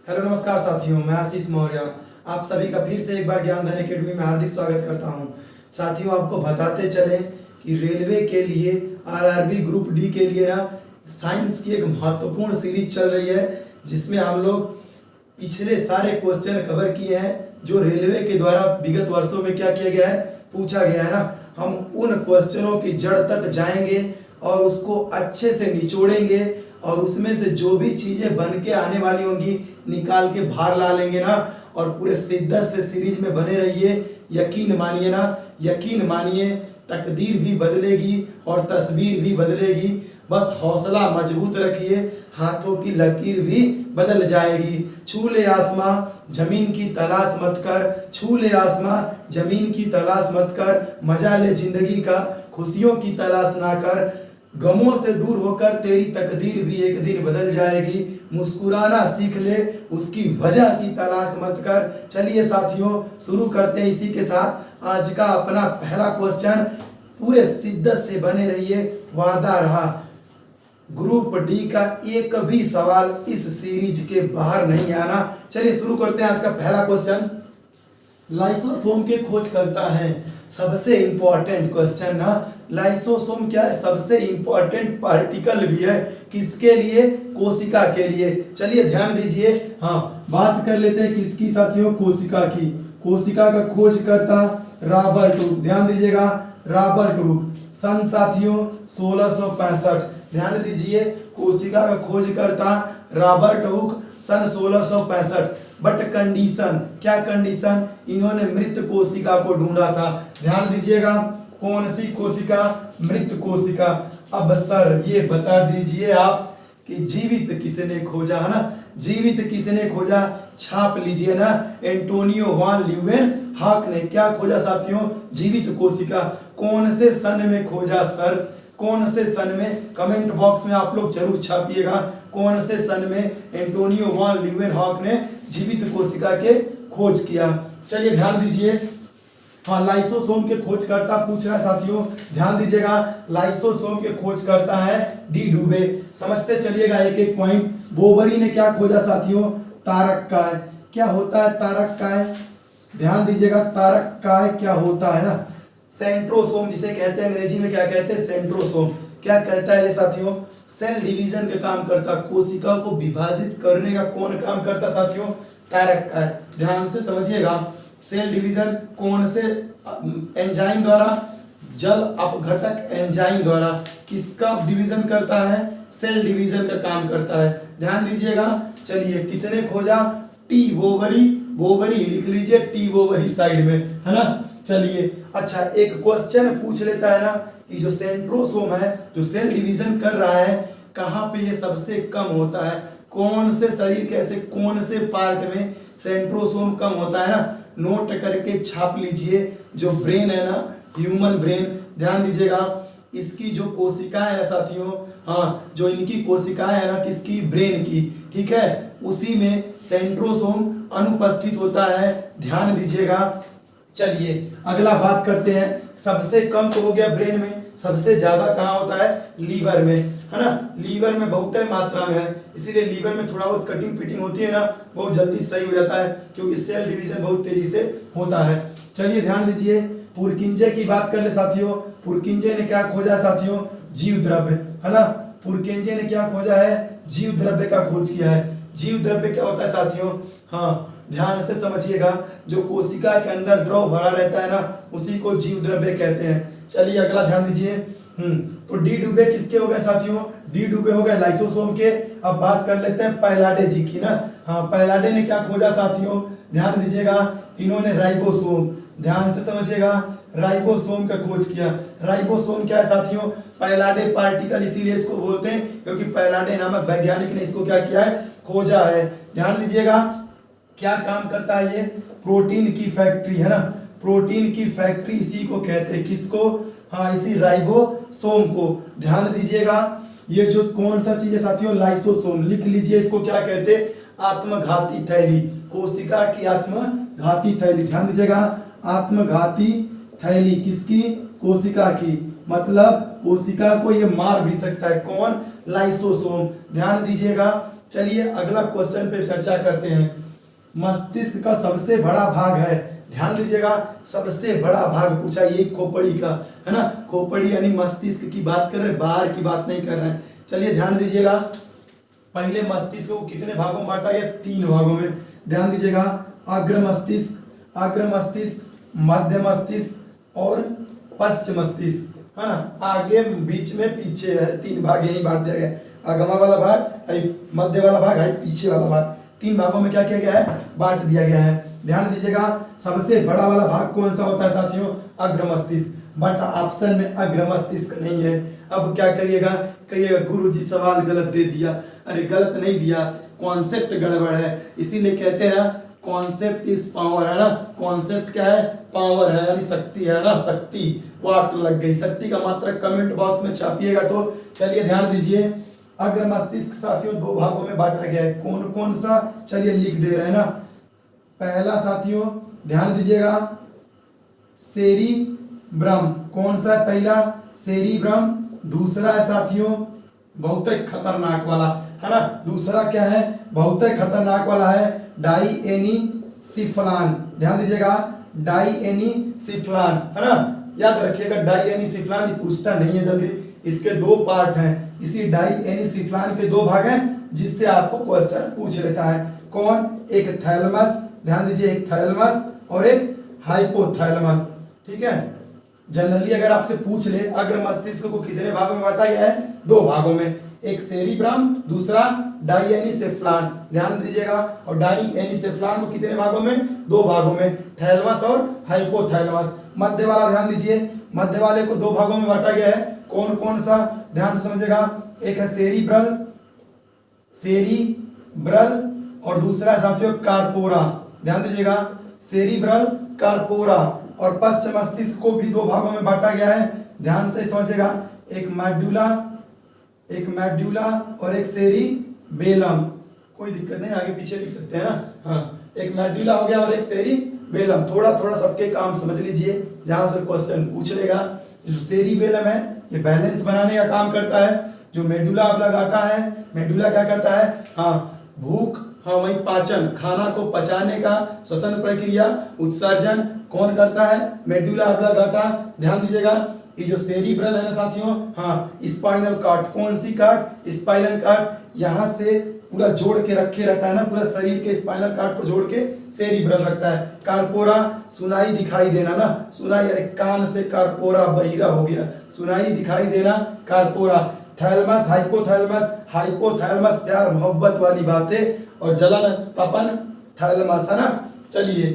Hello नमस्कार साथियों, मैं आशीष मौर्य आप सभी का फिर से एक बार ज्ञान धन एकेडमी में हार्दिक स्वागत करता हूं। साथियों, आपको बताते चलें कि रेलवे के लिए आरआरबी ग्रुप डी के लिए ना साइंस की एक महत्वपूर्ण सीरीज चल रही है, जिसमें हम लोग पिछले सारे क्वेश्चन कवर किए हैं जो रेलवे के द्वारा विगत वर्षों में क्या किया गया है, पूछा गया है ना। हम उन क्वेश्चनों की जड़ तक जाएंगे और उसको अच्छे से निचोड़ेंगे और उसमें से जो भी चीजें बन के आने वाली होंगी निकाल के बाहर ला लेंगे ना। और पूरे शिद्दत से सीरीज में बने रहिए। यकीन मानिए ना, यकीन मानिए, तकदीर भी बदलेगी और तस्वीर भी बदलेगी। बस हौसला मजबूत रखिए, हाथों की लकीर भी बदल जाएगी। छू ले आसमां जमीन की तलाश मत कर, छू ले आसमां जमीन की तलाश मत कर, मजा ले जिंदगी का खुशियों की तलाश ना कर। गमों से दूर होकर तेरी तकदीर भी एक दिन बदल जाएगी। मुस्कुराना सीख ले, उसकी वजह की तलाश मत कर। चलिए साथियों, शुरू करते हैं इसी के साथ आज का अपना पहला क्वेश्चन। पूरे शिद्दत से बने रहिए, वादा रहा। ग्रुप डी का एक भी सवाल इस सीरीज के बाहर नहीं आना। चलिए शुरू करते हैं आज का पहला क्वेश्चन। लाइसोसोम के खोज करता है, सबसे इंपॉर्टेंट क्वेश्चन ना। लाइसोसोम क्या है? सबसे इंपॉर्टेंट पार्टिकल भी है। किसके लिए? कोशिका के लिए। चलिए ध्यान दीजिए। हाँ, बात कर लेते हैं किसकी साथियों? कोशिका की। कोशिका का खोज करता रॉबर्ट हुक। ध्यान दीजिएगा, रॉबर्ट हुक। सन साथियों 1665। ध्यान दीजिए, कोशिका का खोज करता रॉबर्ट हुक, सन 1665। बट कंडीशन, क्या कंडीशन? इन्होंने मृत कोशिका को ढूंढा था। ध्यान दीजिएगा, कौन सी कोशिका? मृत कोशिका। अब सर ये बता दीजिए आप कि जीवित किसने खोजा, है ना? जीवित किसने खोजा? छाप लीजिए ना। एंटोनियो वान ल्यूवेनहॉक ने क्या खोजा साथियों? जीवित कोशिका। कौन से सन में खोजा सर? कौन से सन में? कमेंट बॉक्स में आप लोग जरूर छापिएगा, कौन से सन में एंटोनियो वान ल्यूवेनहॉक ने जीवित कोशिका के खोज किया। चलिए ध्यान दीजिए। हाँ, लाइसोसोम के खोज करता पूछ रहा है साथियों। ध्यान दीजिएगा, लाइसोसोम के खोज करता है डी डुबे। समझते चलिएगा एक एक पॉइंट। बोबरी ने क्या खोजा साथियों? तारक काय। क्या होता है तारक काय? ध्यान दीजिएगा, तारक काय क्या होता है ना? सेंट्रोसोम जिसे कहते हैं, अंग्रेजी में क्या कहते हैं? सेंट्रोसोम। क्या कहता है ये साथियों? सेल डिवीजन का काम करता। कोशिका को विभाजित करने का कौन काम करता साथियों? तारक काय। ध्यान से समझिएगा, सेल डिवीजन कौन से एंजाइम द्वारा? जल अपघटक एंजाइम द्वारा। किसका डिवीजन करता है? सेल डिवीजन का काम करता है। ध्यान दीजिएगा। चलिए, किसने खोजा? टी बोबरी। बोबरी लिख लीजिए, टी बोबरी साइड में, है ना। चलिए, अच्छा एक क्वेश्चन पूछ लेता है ना कि जो सेंट्रोसोम है, जो सेल डिवीजन कर रहा है, कहाँ पे ये सबसे कम होता है? कौन से शरीर के ऐसे कौन से पार्ट में सेंट्रोसोम कम होता है ना? नोट करके छाप लीजिए। जो ब्रेन है ना, ह्यूमन ब्रेन, ध्यान दीजिएगा, इसकी जो कोशिकाएं है साथियों, हाँ जो इनकी कोशिकाएं है ना, किसकी? ब्रेन की, ठीक है, उसी में सेंट्रोसोम अनुपस्थित होता है। ध्यान दीजिएगा। चलिए अगला बात करते हैं। सबसे कम तो हो गया ब्रेन में, सबसे ज्यादा कहाँ होता है? लीवर में, है ना। लीवर में बहुत मात्रा में है, इसीलिए लीवर में थोड़ा बहुत कटिंग पिटिंग होती है ना, बहुत जल्दी सही हो जाता है क्योंकि सेल डिवीजन बहुत तेजी से होता है। चलिए ध्यान दीजिए, पुरकिंजे की बात कर ले साथियों। पुरकिंजे ने क्या खोजा साथियों? जीव द्रव्य, है ना। पुरकिंजे ने क्या खोजा है? जीव द्रव्य का खोज किया है। जीव द्रव्य क्या होता है साथियों? हाँ, ध्यान से समझिएगा, जो कोशिका के अंदर द्रव भरा रहता है ना, उसी को जीव द्रव्य कहते हैं। चलिए अगला ध्यान दीजिए। तो डी डुबे किसके हो गए साथियों? डी डुबे हो गए लाइसोसोम के। अब बात कर लेते हैं पैलाडे जी की ना। हाँ, पैलाडे ने क्या खोजा साथियों? ध्यान दीजिएगा, इन्होंने राइबोसोम, ध्यान से समझिएगा, राइबोसोम का खोज किया। राइबोसोम क्या है साथियों? पैलाडे पार्टिकल, इसीलिए इसको बोलते हैं क्योंकि पैलाडे नामक वैज्ञानिक ने इसको क्या किया है? खोजा है। ध्यान दीजिएगा, क्या काम करता है ये? प्रोटीन की फैक्ट्री, है ना। प्रोटीन की फैक्ट्री इसी को कहते हैं, किसको? हाँ, इसी राइबोसोम को। ध्यान दीजिएगा, ये जो कौन सा चीज है साथियों? लाइसोसोम। लिख लीजिए, इसको क्या कहते हैं? आत्मघाती थैली। कोशिका की आत्मघाती थैली। ध्यान दीजिएगा, आत्मघाती थैली किसकी? कोशिका की। मतलब कोशिका को ये मार भी सकता है। कौन? लाइसोसोम। ध्यान दीजिएगा, चलिए अगला क्वेश्चन पे चर्चा करते हैं। मस्तिष्क का सबसे बड़ा भाग है, ध्यान दीजिएगा, सबसे बड़ा भाग पूछा ये खोपड़ी का, है ना। खोपड़ी यानी मस्तिष्क की बात कर रहे हैं, बाहर की बात नहीं कर रहे हैं। चलिए ध्यान दीजिएगा, पहले मस्तिष्क को कितने भागों में बांटा गया? 3 भागों में। ध्यान दीजिएगा, अग्र मस्तिष्क, मध्य मस्तिष्क और पश्च मस्तिष्क, है ना। आगे, बीच में, पीछे है, 3 भाग यही बांट दिया गया। अगमा वाला भाग, मध्य वाला भाग है, पीछे वाला भाग, 3 भागों में क्या किया गया है? बांट दिया गया है। ध्यान दीजिएगा, सबसे बड़ा वाला भाग कौन सा होता है साथियों? अग्र मस्तिष्क, बट ऑप्शन में अग्र मस्तिष्क नहीं है। अब क्या करिएगा? कहिएगा गुरुजी सवाल गलत दे दिया। अरे गलत नहीं दिया, कॉन्सेप्ट गड़बड़ है, इसीलिए कहते हैं ना कॉन्सेप्ट इज पावर, है ना। कॉन्सेप्ट क्या है? पावर है, यानी शक्ति है ना, शक्ति। वाट लग गई, शक्ति का मात्रा कमेंट बॉक्स में छापिएगा। तो चलिए ध्यान दीजिए, अग्र मस्तिष्क साथियों 2 भागों में बांटा गया है। कौन कौन सा? चलिए लिख दे रहे हैं ना। पहला साथियों ध्यान दीजिएगा, सेरिब्रम। कौन सा है पहला? सेरिब्रम। दूसरा है साथियों बहुत ही खतरनाक वाला, है ना। दूसरा क्या है? बहुत ही खतरनाक वाला है डाइएनिसिफ्लान। ध्यान दीजिएगा, डाइएनिसिफ्लान, है ना। याद रखिएगा, डाइएनिसिफ्लान पूछता नहीं है जल्दी। इसके 2 पार्ट हैं, इसी डाइएनिसिफ्लान के 2 भाग हैं, जिससे आपको क्वेश्चन पूछ लेता है। कौन? एक थैलेमस, ध्यान दीजिए, एक थैलेमस और एक हाइपोथैलेमस, ठीक है। जनरली अगर आपसे पूछ ले अग्र मस्तिष्क को कितने भागों में बांटा गया है? 2 भागों में, एक सेरिब्रम, दूसरा डाइएनिसेफ्लान। ध्यान दीजिएगा, और डाइएनिसेफ्लान को कितने भागों में? 2 भागों में, थैलेमस और हाइपोथैलेमस। मध्य वाला ध्यान दीजिए, मध्य वाले को 2 भागों में बांटा गया है। कौन कौन सा? ध्यान समझिएगा, एक है सेरिब्रल और दूसरा है साथियों कार्पोरा। ध्यान दीजिएगा, सेरिब्रल, कार्पोरा। और पश्च मस्तिष्क को भी 2 भागों में बांटा गया है, ध्यान से समझिएगा, एक मेडुला और एक सेरिबेलम। कोई दिक्कत नहीं, आगे पीछे लिख सकते हैं ना। हाँ, एक मेडुला हो गया और एक सेरिबेलम। थोड़ा थोड़ा सबके काम समझ लीजिए, जहां से क्वेश्चन पूछ लेगा। जो सेरिबेलम है ये बैलेंस बनाने का काम करता है। जो मेडुला ऑब्लांगेटा है, मेडुला क्या करता है? हाँ, भूख, हाँ वही पाचन, खाना को पचाने का, श्वसन प्रक्रिया, उत्सर्जन कौन करता है? Medulla oblongata. ध्यान दीजिएगा, ये जो सेरिब्रल है ना साथियों, हाँ स्पाइनल कॉर्ड, कौन सी कॉर्ड? Spinal cord. यहाँ से पूरा जोड़ के रखे रहता है ना, पूरा शरीर के स्पाइनल कॉर्ड को जोड़ के सेरिब्रल रखता है। कार्पोरा, सुनाई दिखाई देना ना, सुनाई, अरे कान से कार्पोरा बहिरा हो गया, सुनाई दिखाई देना, कार्पोरा। थैलेमस, हाइपोथैलेमस प्यार मोहब्बत वाली बातें, और जलन तपन थैलेमस, है ना। चलिए,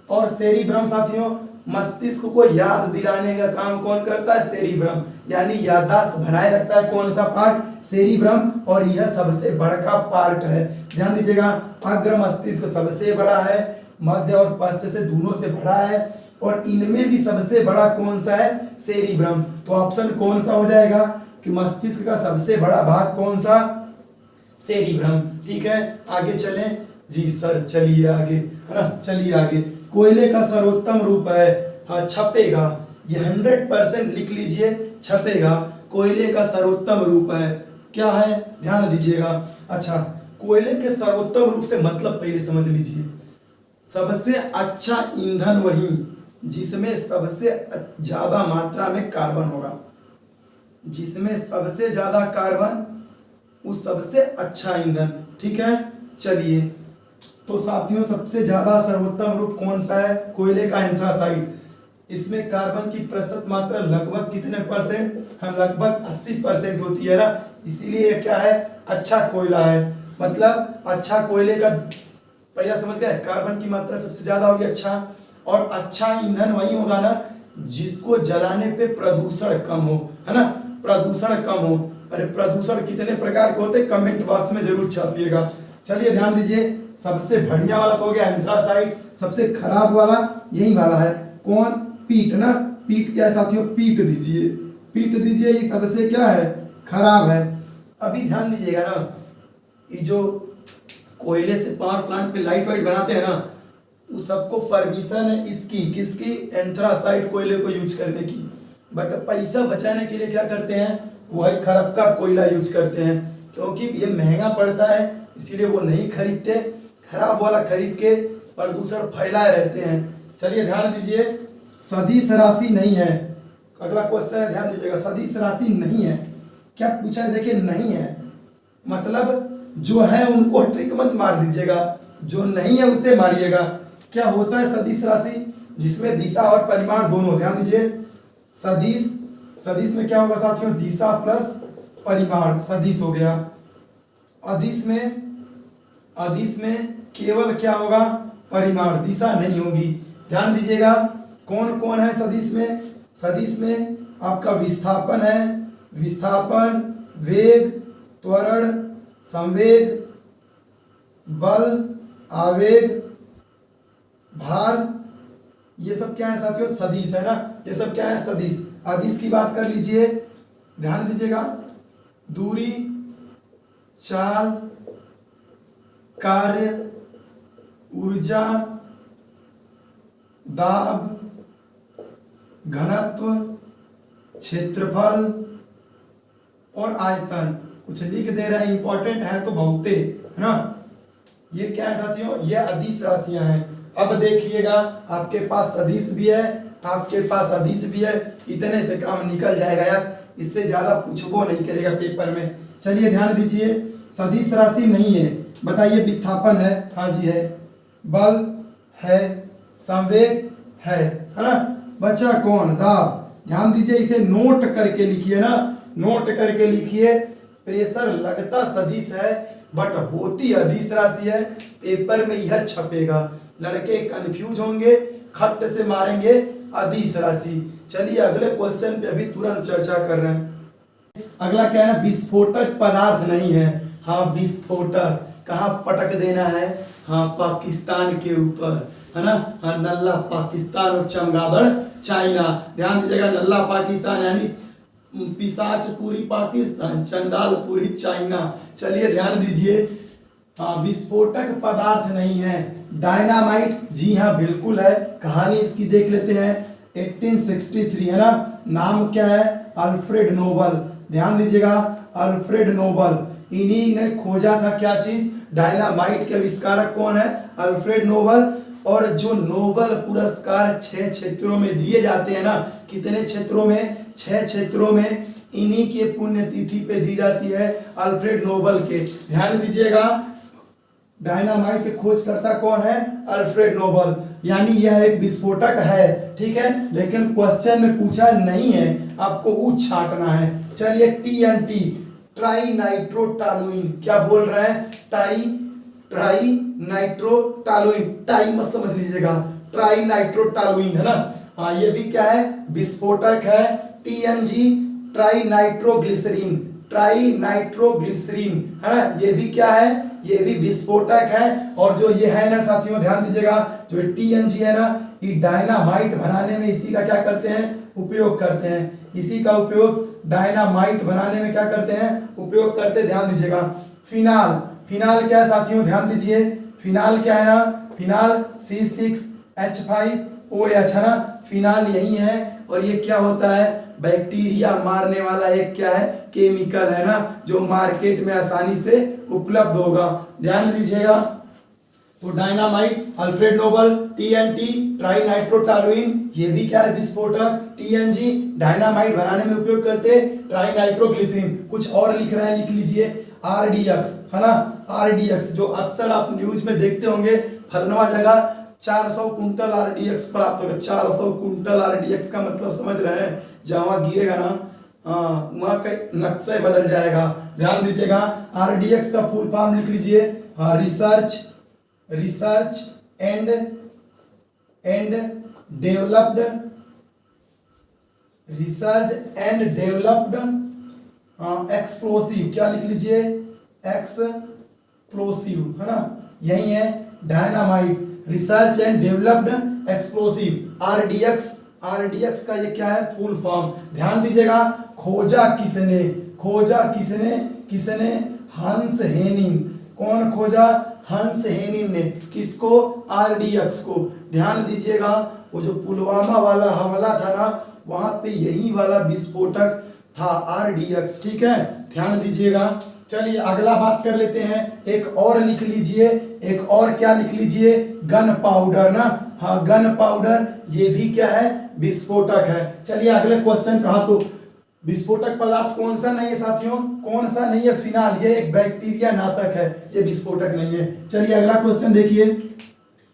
और सेरिब्रम साथियों मस्तिष्क को याद दिलाने का काम कौन करता है? सेरिब्रम, यानी याददाश्त बनाए रखता है। कौन सा पार्ट? सेरिब्रम। और यह सबसे बड़ा पार्ट है। ध्यान दीजिएगा, अग्र मस्तिष्क सबसे बड़ा है, मध्य और पश्च से दोनों से बड़ा है, और इनमें भी सबसे बड़ा कौन सा है? सेरिब्रम। तो ऑप्शन कौन सा हो जाएगा कि मस्तिष्क का सबसे बड़ा भाग कौन सा? सेरिब्रम। ठीक है, आगे चलें। जी सर, चलिए आगे, है ना, चलिए आगे। कोयले का सर्वोत्तम रूप है, हाँ छपेगा, ये 100% लिख लीजिए, छपेगा। कोयले का सर्वोत्तम रूप है, क्या है? ध्यान दीजिएगा। अच्छा, कोयले के सर्वोत्तम रूप से मतलब पहले समझ लीजिए। सबसे अच्छा ईंधन वही जिसमें सबसे ज्यादा मात्रा में कार्बन होगा, जिसमें सबसे ज्यादा कार्बन, उस सबसे अच्छा ईंधन। ठीक है, चलिए, तो साथियों सबसे ज्यादा सर्वोत्तम रूप कौन सा है? कोयले का एंथ्रासाइट। इसमें कार्बन की प्रतिशत मात्रा लगभग कितने परसेंट? हाँ, लगभग 80% होती है ना, इसीलिए ये क्या है? अच्छा कोयला है। मतलब अच्छा कोयले का, पहला समझ गए, कार्बन की मात्रा सबसे ज्यादा होगी, अच्छा। और अच्छा ईंधन वही होगा ना जिसको जलाने पे प्रदूषण कम हो, है ना, प्रदूषण कम हो। अरे प्रदूषण कितने प्रकार के होते हैं? कमेंट बॉक्स में जरूर छापिएगा। चलिए ध्यान दीजिए, सबसे बढ़िया वाला तो हो गया एंथ्रासाइट, सबसे खराब वाला यही वाला है। कौन? पीट ना, पीट क्या है साथियों? पीट दीजिए, पीट दीजिए, ये सबसे क्या है? खराब है। अभी ध्यान दीजिएगा ना, ये जो कोयले से पावर प्लांट पे लाइट वाइट बनाते हैं ना, उस सबको परमिशन है इसकी, किसकी? एंथ्रासाइट कोयले को यूज करने की। बट पैसा बचाने के लिए क्या करते हैं? वही खरब का कोयला यूज करते हैं, क्योंकि ये महंगा पड़ता है इसीलिए वो नहीं खरीदते, खराब वाला खरीद के प्रदूषण फैलाए रहते हैं। चलिए ध्यान दीजिए, सदिश राशि नहीं है, अगला क्वेश्चन है, ध्यान दीजिएगा। सदिश राशि नहीं है, क्या पूछा है, देखिए नहीं है मतलब जो है उनको ट्रिक मत मार दीजिएगा, जो नहीं है उसे मारिएगा। क्या होता है सदिश राशि, जिसमें दिशा और परिमाण दोनों, ध्यान दीजिए। सदिश, सदिश में क्या होगा साथियों, दिशा प्लस परिमाण सदिश हो गया। अदिश में केवल क्या होगा, परिमाण, दिशा नहीं होगी। ध्यान दीजिएगा, कौन कौन है सदिश में, सदिश में आपका विस्थापन है, विस्थापन, वेग, त्वरण, संवेग, बल, आवेग, भार, ये सब क्या है साथियों, सदिश है ना, ये सब क्या है, सदिश। अदिश की बात कर लीजिए, ध्यान दीजिएगा, दूरी, चाल, कार्य, ऊर्जा, दाब, घनत्व, क्षेत्रफल और आयतन। कुछ लिख दे रहे हैं, इंपॉर्टेंट है तो बहुते, है ना। ये क्या है साथियों, ये अदिश राशियां हैं। अब देखिएगा, आपके पास सदिश भी है, आपके पास अदिश भी है, इतने से काम निकल जाएगा यार, इससे ज्यादा पूछबो नहीं करेगा पेपर में। चलिए ध्यान दीजिए, सदिश राशि नहीं है, बताइए। विस्थापन है, हाँ जी है, बल है, संवेग है ना, बचा कौन, दाब। ध्यान दीजिए, इसे नोट करके लिखिए ना, नोट करके लिखिए। प्रेशर लगता सदिश है बट होती अदिश राशि है, पेपर में यह छपेगा, लड़के कंफ्यूज होंगे, खट से मारेंगे अदिश राशि। चलिए अगले क्वेश्चन पे अभी तुरंत चर्चा कर रहे हैं। अगला क्या है ना, विस्फोटक पदार्थ नहीं है। हाँ विस्फोटक कहाँ पटक देना है, हाँ पाकिस्तान के ऊपर, है ना। हाँ नल्ला पाकिस्तान और चमगादड़ चाइना। ध्यान दीजिएगा, नल्ला पाकिस्तान यानी पिशाच पूरी पाकिस्तान, चंडाल पूरी चाइना। चलिए ध्यान दीजिए, हाँ विस्फोटक पदार्थ नहीं है। डायनामाइट, जी हाँ बिल्कुल है, कहानी इसकी देख लेते हैं। 1863 है ना, नाम क्या है, अल्फ्रेड नोबल। ध्यान दीजिएगा, अल्फ्रेड नोबल, इन्हीं ने खोजा था क्या चीज, डायनामाइट के आविष्कारक कौन है, अल्फ्रेड नोबल। और जो नोबल पुरस्कार 6 क्षेत्रों में दिए जाते हैं ना, कितने क्षेत्रों में, 6 क्षेत्रों में, इन्हीं के पुण्यतिथि पे दी जाती है, अल्फ्रेड नोबल के। ध्यान दीजिएगा, डायनामाइट के खोजकर्ता कौन है, अल्फ्रेड नोबल। यानी यह एक विस्फोटक है, ठीक है, लेकिन क्वेश्चन में पूछा नहीं है, आपको ऊंच छांटना है। चलिए TNT, ट्राई नाइट्रोटॉलुइन, क्या बोल रहे हैं, ट्राई नाइट्रोटॉलुइन, टाई मत समझ लीजिएगा, ट्राई नाइट्रोटॉलुइन है ना। हाँ ये भी क्या है, विस्फोटक है। TNG, trinitroglycerine, trinitroglycerine है ना, ये भी क्या है, ये भी विस्फोटक है। और जो ये है ना साथियों, ध्यान दीजिएगा, जो TNG है ना, ये डायनामाइट बनाने में इसी का क्या करते हैं, उपयोग करते हैं। इसी का उपयोग डायनामाइट बनाने में क्या करते हैं, उपयोग करते, ध्यान दीजिएगा। फिनाल, फिनाल क्या है साथियों, ध्यान दीजिए, फिनाल क्या है ना, फिनाल C6H5OH है ना, फिनाल यही है। और ये क्या होता है, बैक्टीरिया मारने वाला एक क्या है, केमिकल है ना, जो मार्केट में आसानी से उपलब्ध होगा। ध्यान दीजिएगा, तो dynamite, Alfred Nobel, TNT, trinitrotoluene, ये भी क्या है, विस्फोटक। TNG, डायनामाइट बनाने में उपयोग करते, ट्राई नाइट्रोग्लिसरीन। कुछ और लिख रहे हैं, लिख लीजिए, RDX है ना, RDX जो अक्सर आप न्यूज में देखते होंगे, फलनवा जगह 400 कुंटल RDX प्राप्त होगा। 400 कुंटल RDX का मतलब समझ रहे हैं, जहां गिरेगा ना वहां का नक्शा बदल जाएगा। ध्यान दीजिएगा, RDX का फुल फॉर्म लिख लीजिए, रिसर्च एंड डेवलप्ड एक्सप्लोसिव, क्या लिख लीजिए, एक्सप्लोसिव है ना, यही है dynamite, research and developed explosive. RDX का ये क्या है, फुल फॉर्म। ध्यान दीजिएगा, खोजा किसने, हंस हेनिंग। कौन खोजा, हंस हेनिंग ने, किसको, RDX को। ध्यान दीजिएगा, वो जो पुलवामा वाला हमला था ना, वहां पे यही वाला विस्फोटक था, RDX, ठीक है, ध्यान दीजिएगा। चलिए अगला बात कर लेते हैं, एक और लिख लीजिए, एक और क्या लिख लीजिए, गन पाउडर ना। हाँ गन पाउडर, ये भी क्या है, विस्फोटक है। चलिए अगले क्वेश्चन कहा, तो विस्फोटक पदार्थ कौन सा नहीं है साथियों, कौन सा नहीं है, फिनाल, ये एक बैक्टीरिया नाशक है, ये विस्फोटक नहीं है। चलिए अगला क्वेश्चन देखिए,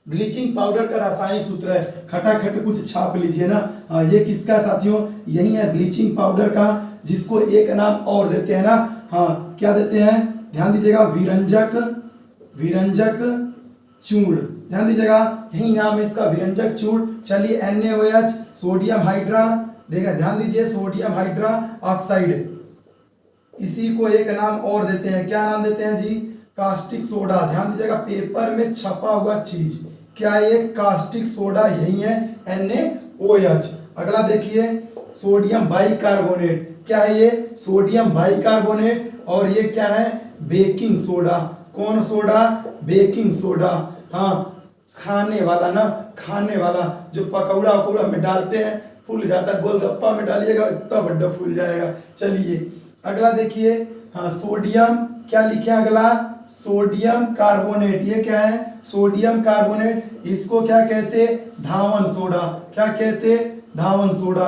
ब्लीचिंग पाउडर का रासायनिक सूत्र है, खटाखट कुछ छाप लीजिए ना। हाँ ये किसका साथियों, यही है ब्लीचिंग पाउडर का, जिसको एक नाम और देते हैं ना। हाँ क्या देते हैं, ध्यान दीजिएगा, विरंजक, विरंजक चूर्ण, ध्यान दीजिएगा, यही नाम है इसका, विरंजक चूर्ण। चलिए NaOH, सोडियम हाइड्रा, देखा ध्यान दीजिए, सोडियम हाइड्रा ऑक्साइड, इसी को एक नाम और देते हैं, क्या नाम देते हैं जी, कास्टिक सोडा। ध्यान दीजिएगा, पेपर में छपा हुआ चीज, क्या ये कास्टिक सोडा यही है, NaOH। अगला देखिए, सोडियम बाइकार्बोनेट, क्या है ये, सोडियम बाइकार्बोनेट, और ये क्या है, बेकिंग सोडा। कौन सोडा, बेकिंग सोडा। हाँ खाने वाला ना, खाने वाला, जो पकौड़ा वकौड़ा में डालते हैं फूल जाता है, गोलगप्पा में डालिएगा इतना बड़ा फूल जाएगा। चलिए अगला देखिए, हाँ सोडियम, क्या लिखे अगला, सोडियम कार्बोनेट, ये क्या है, सोडियम कार्बोनेट, इसको क्या कहते, धावन सोडा, क्या कहते, धावन सोडा।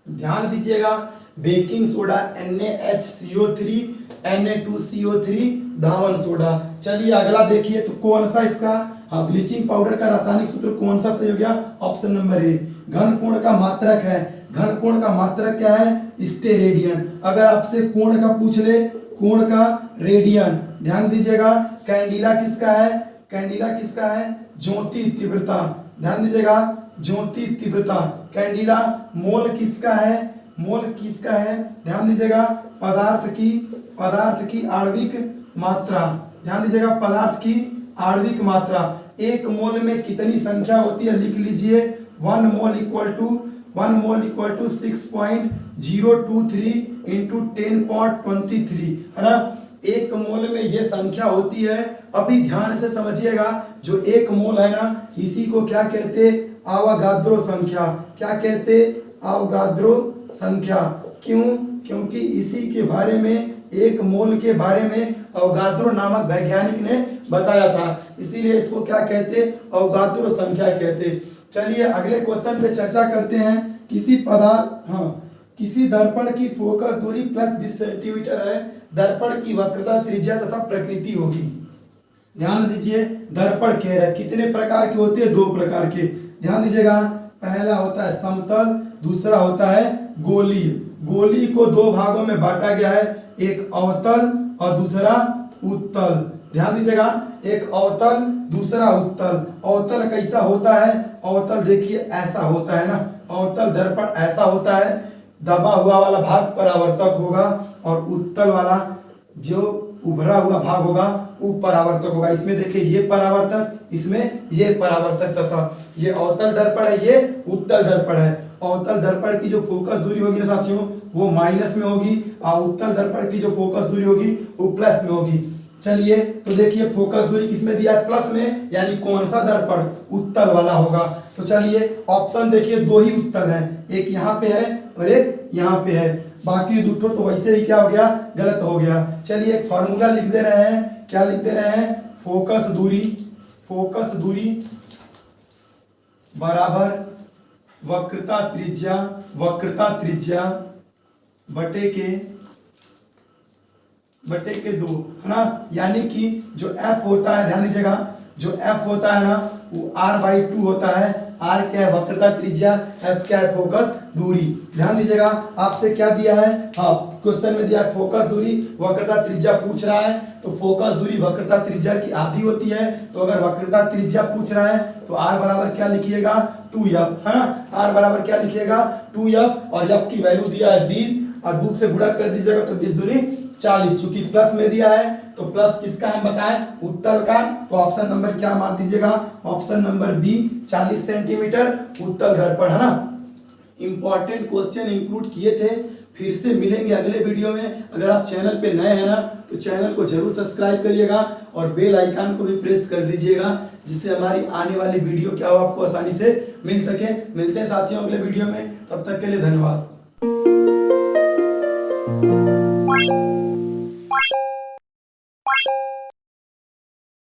ध्यान दीजिएगा, बेकिंग सोडा NaHCO3, Na2CO3, धावन सोडा। चलिए अगला देखिए, तो कौन सा इसका, हाँ ब्लीचिंग पाउडर का रासायनिक सूत्र कौन सा सही हो गया, ऑप्शन नंबर ए, घन कोण का मात्रक है। घन कोण का मात्रक क्या है, स्टेरेडियन। अगर आपसे कोण का पूछ ले, कोण का रेडियन। ध्यान दीजिएगा, कैंडिला किसका है, कैंडिला किसका है, ज्योति तीव्रता। ध्यान दीजिएगा, ज्योति तीव्रता, कैंडिला। मोल किसका है, मोल किसका है, ध्यान दीजिएगा, पदार्थ की आणविक मात्रा। ध्यान दीजिएगा, पदार्थ की आणविक मात्रा। एक मोल में कितनी संख्या होती है, लिख लीजिए, 1 मोल इक्वल टू 6.023 इंटू 10.23, है ना। एक मोल में ये संख्या होती है। अभी ध्यान से समझिएगा, जो एक मोल है ना, इसी को क्या कहते, अवोगाद्रो संख्या। क्या कहते, अवोगाद्रो संख्या। क्यों, क्योंकि इसी के बारे में, एक मोल के बारे में अवोगाद्रो नामक वैज्ञानिक ने बताया था, इसीलिए इसको क्या कहते, अवोगाद्रो संख्या कहते। चलिए अगले क्वेश्चन पे चर्चा करते हैं। किसी पदार्थ, हाँ किसी दर्पण की फोकस दूरी +20 सेंटीमीटर है, दर्पण की वक्रता, त्रिज्या तथा प्रकृति होगी। ध्यान दीजिए, दर्पण कह रहा है, कितने प्रकार के होते हैं, 2 प्रकार के। ध्यान दीजिएगा, पहला होता है समतल, दूसरा होता है गोलीय। गोली को 2 भागों में बांटा गया है, एक अवतल और दूसरा उत्तल। ध्यान दीजिएगा, एक अवतल, दूसरा उत्तल। अवतल कैसा होता है, अवतल देखिए ऐसा होता है ना, अवतल दर्पण ऐसा होता है, दबा हुआ वाला भाग परावर्तक होगा, और उत्तल वाला जो उभरा हुआ भाग होगा वो परावर्तक होगा। इसमें देखिए ये परावर्तक, इसमें ये परावर्तक सतह। ये अवतल दर्पण है, ये उत्तल दर्पण है। अवतल दर्पण की जो फोकस दूरी होगी ना साथियों, वो माइनस में होगी, और उत्तल दर्पण की जो फोकस दूरी होगी वो प्लस में होगी। चलिए तो देखिए, फोकस दूरी किसमें दिया है, प्लस में, यानी कौन सा दर्पण, उत्तल वाला होगा। तो चलिए ऑप्शन देखिए, 2 ही उत्तल है, एक यहाँ पे है और एक यहाँ पे है, बाकी दूठो तो वैसे ही क्या हो गया, गलत हो गया। चलिए एक फॉर्मूला लिख दे रहे हैं, क्या लिख दे रहे हैं, फोकस दूरी बराबर वक्रता त्रिज्या बटे के 2, है ना। यानी कि जो F होता है, ध्यान दीजिएगा, जो F होता है ना, वो R/2 होता है। R क्या है, वक्रता त्रिज्या, F क्या है, फोकस दूरी। ध्यान दीजिएगा, आपसे क्या दिया है, हाँ क्वेश्चन में दिया है फोकस दूरी, वक्रता त्रिज्या पूछ रहा है, तो फोकस दूरी वक्रता त्रिज्या की आधी होती है। तो अगर वक्रता त्रिज्या पूछ रहा है तो R बराबर क्या लिखिएगा, 2F, है ना। R बराबर क्या लिखिएगा, 2F, और F की वैल्यू दिया है 20, और 2 से गुणा कर दीजिएगा तो 20 दूनी 40। चूंकि प्लस में दिया है तो प्लस किसका हम बताएं, उत्तल का। तो ऑप्शन नंबर क्या मार दीजिएगा, ऑप्शन नंबर बी, 40 सेंटीमीटर उत्तल दर्पण, है ना। इंपॉर्टेंट क्वेश्चन इंक्लूड किए थे। फिर से मिलेंगे अगले वीडियो में। अगर आप चैनल पे नए हैं ना, तो चैनल को जरूर सब्सक्राइब करिएगा और बेल आइकन को भी प्रेस कर दीजिएगा, जिससे हमारी आने वाली वीडियो क्या हो आपको आसानी से मिल सके। मिलते हैं साथियों अगले वीडियो में, तब तक के लिए धन्यवाद।